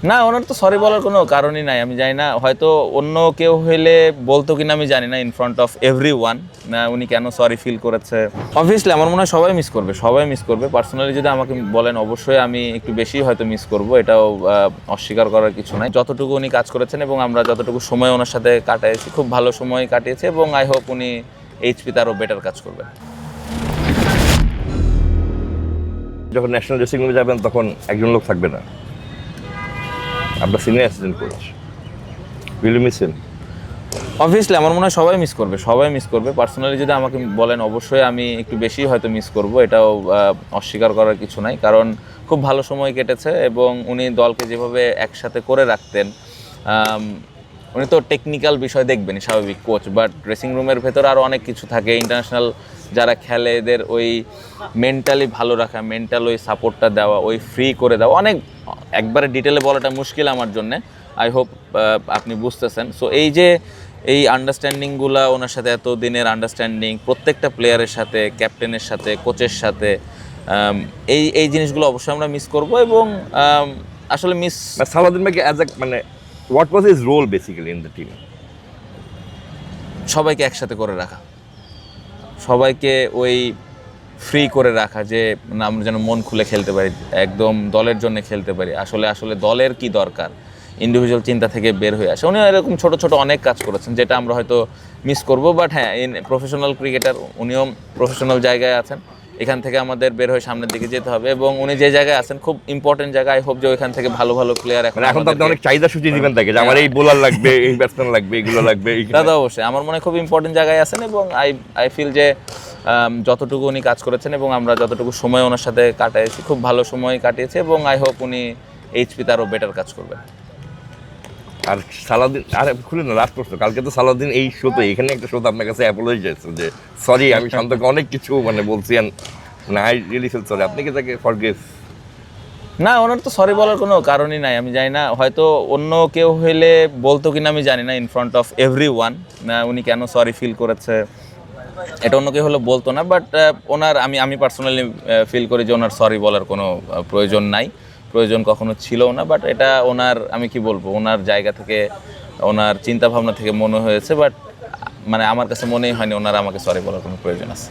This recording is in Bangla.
না, ওনার তো সরি বলার কোনো কারণই নাই। আমি জানি না, হয়তো অন্য কেউ হইলে বলতো কিনা আমি জানি না, ইন ফ্রন্ট অফ এভরিওয়ান উনি কেন সরি ফিল করেছে। অবভিয়াসলি আমার মনে হয় সবাই মিস করবে, সবাই মিস করবে। পার্সোনালি যদি আমাকে বলেন, অবশ্যই আমি একটু বেশি হয়তো মিস করব, এটাও অস্বীকার করার কিছু নাই। যতটুকু উনি কাজ করেছেন এবং আমরা যতটুকু সময় ওনার সাথে কাটিয়েছি, খুব ভালো সময় কাটিয়েছে এবং আই হোপ উনি এইচপিতে আরও বেটার কাজ করবেন। যখন ন্যাশনাল ড্রেসিং রুমে যাবেন তখন একজন লোক থাকবে না, আপনার senior assistant coach, will you miss him? Obviously আমার মনে হয় সবাই মিস করবে, সবাই মিস করবে। পার্সোনালি যদি আমাকে বলেন, অবশ্যই আমি একটু বেশি হয়তো মিস করব, এটাও অস্বীকার করার কিছু নাই। কারণ খুব ভালো সময় কেটেছে এবং উনি দলকে যেভাবে একসাথে করে রাখতেন, উনি তো টেকনিক্যাল বিষয় দেখবেনই, স্বাভাবিক কোচ, বাট ড্রেসিং রুমের ভেতর আরও অনেক কিছু থাকে। ইন্টারন্যাশনাল যারা খেলে এদের ওই মেন্টালি ভালো রাখা, মেন্টাল ওই সাপোর্টটা দেওয়া, ওই ফ্রি করে দেওয়া, অনেক একবারে ডিটেলে বলাটা মুশকিল আমার জন্যে। আই হোপ আপনি বুঝতেছেন। সো এই আন্ডারস্ট্যান্ডিংগুলো ওনার সাথে, এত দিনের আন্ডারস্ট্যান্ডিং প্রত্যেকটা প্লেয়ারের সাথে, ক্যাপ্টেনের সাথে, কোচের সাথে, এই জিনিসগুলো অবশ্যই আমরা মিস করব। এবং আসলে মিস সালাউদ্দিন ভাইকে অ্যাজ এ মানে what was his role basically in the team? সবাইকে একসাথে করে রাখা, সবাইকে ওই ফ্রি করে রাখা, যে আমরা যেন মন খুলে খেলতে পারি, একদম দলের জন্য খেলতে পারি। আসলে দলের কি দরকার, ইন্ডিভিজুয়াল চিন্তা থেকে বের হয়ে আসে। উনি এরকম ছোট ছোট অনেক কাজ করেছেন যেটা আমরা হয়তো মিস করব। বাট হ্যাঁ, ইন প্রফেশনাল ক্রিকেটার, উনিও প্রফেশনাল জায়গায় আছেন। এখান থেকে আমাদের বের হয়ে সামনের দিকে যেতে হবে এবং উনি যে জায়গায় আছেন খুব ইম্পর্টেন্ট জায়গায়। আই হোপ যে ওইখান থেকে ভালো ভালো প্লেয়ার এখন তো আপনি অনেক চাহিদা সূচি দিবেন তাকে, যে আমার এই বোলার লাগবে, এই ব্যাটসম্যান লাগবে, এগুলো লাগবে। দাদা অবশ্যই আমার মনে হয় খুব ইম্পর্টেন্ট জায়গায় আছেন এবং আই ফিল যে যতটুকু উনি কাজ করেছেন এবং আমরা যতটুকু সময় ওনার সাথে কাটিয়েছি, খুব ভালো সময় কাটিয়েছে এবং আই হোপ উনি এইচপিতে আরও বেটার কাজ করবেন। আর সালাউদ্দিন, আরে খুলে না, লাস্ট প্রশ্ন। কালকে তো সালাউদ্দিন এই শোতে, এখানে একটা শোতে আপনার কাছে অ্যাপোলজি চাইছে যে সরি, আমি শান্তকে অনেক কিছু মানে বলছি, না আই রিয়েলি ফিল সরি। আপনি কি তাকে ফরগিভ? না, ওনার তো সরি বলার কোনো কারণই নাই। আমি জানি না, হয়তো অন্য কেউ হইলে বলতো কিনা আমি জানি না, ইন ফ্রন্ট অফ এভরিওয়ান উনি কেন সরি ফিল করেছে, এটা অন্য কেউ হলে বলতো না। বাট ওনার আমি পার্সোনালি ফিল করি যে ওনার সরি বলার কোনো প্রয়োজন নাই, প্রয়োজন কখনো ছিলও না। বাট এটা ওনার, আমি কি বলবো, ওনার জায়গা থেকে, ওনার চিন্তা ভাবনা থেকে মনে হয়েছে। বাট মানে আমার কাছে মনেই হয়নি ওনার আমাকে সরি বলার কোনো প্রয়োজন আছে।